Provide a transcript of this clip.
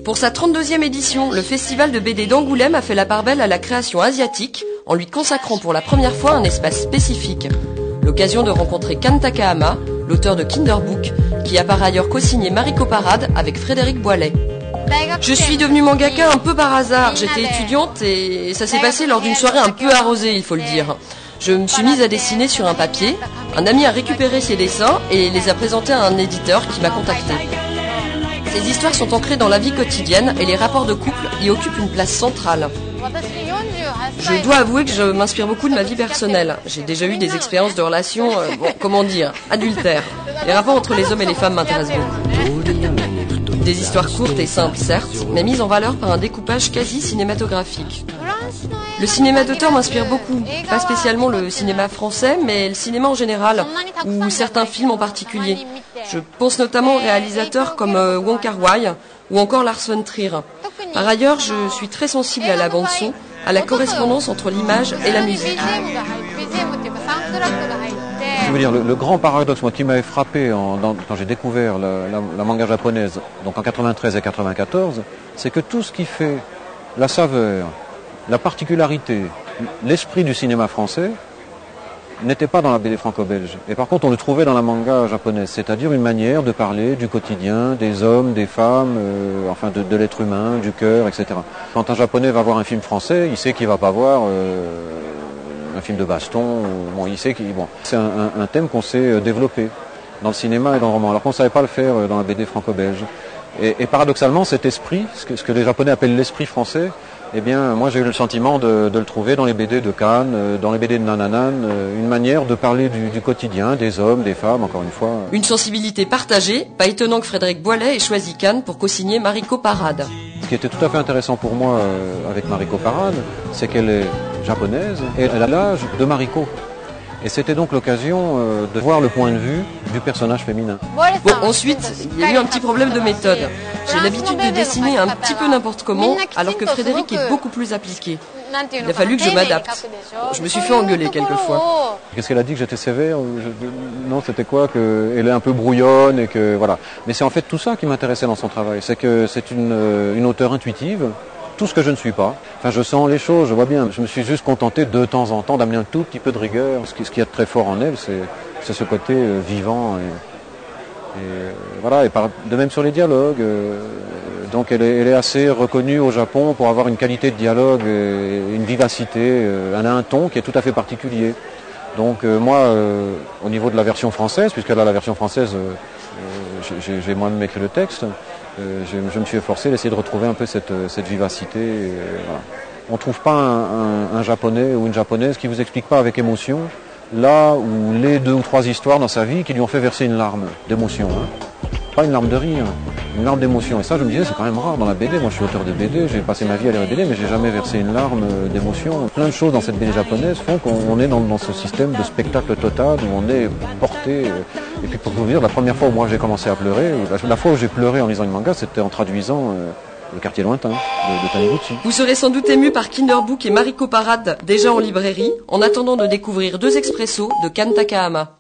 Pour sa 32e édition, le festival de BD d'Angoulême a fait la part belle à la création asiatique en lui consacrant pour la première fois un espace spécifique. L'occasion de rencontrer Kan Takahama, l'auteur de Kinderbook, qui a par ailleurs co-signé Mariko Parade avec Frédéric Boilet. Je suis devenue mangaka un peu par hasard. J'étais étudiante et ça s'est passé lors d'une soirée un peu arrosée, il faut le dire. Je me suis mise à dessiner sur un papier. Un ami a récupéré ses dessins et les a présentés à un éditeur qui m'a contacté. Ces histoires sont ancrées dans la vie quotidienne et les rapports de couple y occupent une place centrale. Je dois avouer que je m'inspire beaucoup de ma vie personnelle. J'ai déjà eu des expériences de relations, adultères. Les rapports entre les hommes et les femmes m'intéressent beaucoup. Des histoires courtes et simples, certes, mais mises en valeur par un découpage quasi cinématographique. Le cinéma d'auteur m'inspire beaucoup, pas spécialement le cinéma français, mais le cinéma en général, ou certains films en particulier. Je pense notamment aux réalisateurs comme Wong Kar-wai ou encore Lars von Trier. Par ailleurs, je suis très sensible à la bande-son, à la correspondance entre l'image et la musique. Je veux dire, le grand paradoxe moi, qui m'avait frappé quand j'ai découvert la manga japonaise, donc en 93 et 94, c'est que tout ce qui fait la saveur, la particularité, l'esprit du cinéma français n'était pas dans la BD franco-belge. Et par contre, on le trouvait dans la manga japonaise, c'est-à-dire une manière de parler du quotidien, des hommes, des femmes, de l'être humain, du cœur, etc. Quand un japonais va voir un film français, il sait qu'il va pas voir un film de baston. Il sait qu'il c'est un thème qu'on sait développer dans le cinéma et dans le roman, alors qu'on ne savait pas le faire dans la BD franco-belge. Et paradoxalement, cet esprit, ce que les Japonais appellent l'esprit français, eh bien, moi j'ai eu le sentiment de le trouver dans les BD de Kan, dans les BD de Nananan, une manière de parler du quotidien, des hommes, des femmes, encore une fois. Une sensibilité partagée, pas étonnant que Frédéric Boilet ait choisi Kan pour co-signer Mariko Parade. Ce qui était tout à fait intéressant pour moi avec Mariko Parade, c'est qu'elle est japonaise et elle a l'âge de Mariko. Et c'était donc l'occasion de voir le point de vue du personnage féminin. Bon, ensuite, il y a eu un petit problème de méthode. J'ai l'habitude de dessiner un petit peu n'importe comment, alors que Frédéric est beaucoup plus appliqué. Il a fallu que je m'adapte. Je me suis fait engueuler quelquefois. Qu'est-ce qu'elle a dit, que j'étais sévère? Non, c'était quoi? Qu'elle est un peu brouillonne et que voilà. Mais c'est en fait tout ça qui m'intéressait dans son travail. C'est que c'est une auteure intuitive. Tout ce que je ne suis pas. Enfin, je sens les choses, je vois bien. Je me suis juste contenté de temps en temps d'amener un tout petit peu de rigueur. Ce qu'il y a de très fort en elle, c'est ce côté vivant. Et de même sur les dialogues. Donc elle est assez reconnue au Japon pour avoir une qualité de dialogue, une vivacité. Elle a un ton qui est tout à fait particulier. Donc moi, au niveau de la version française, puisqu'elle a la version française, j'ai moi-même écrit le texte. Je me suis efforcé d'essayer de retrouver un peu cette vivacité. Voilà. On ne trouve pas un japonais ou une japonaise qui vous explique pas avec émotion là où les 2 ou 3 histoires dans sa vie qui lui ont fait verser une larme d'émotion. Pas une larme de rire, une larme d'émotion. Et ça, je me disais, c'est quand même rare dans la BD. Moi, je suis auteur de BD, j'ai passé ma vie à lire la BD, mais j'ai jamais versé une larme d'émotion. Plein de choses dans cette BD japonaise font qu'on est dans ce système de spectacle total où on est porté. Et puis pour vous dire, la première fois où moi j'ai commencé à pleurer, la fois où j'ai pleuré en lisant une manga, c'était en traduisant Le quartier lointain de Taniguchi. Vous serez sans doute ému par Kinderbook et Mariko Parade, déjà en librairie, en attendant de découvrir 2 expressos de Kan Takahama.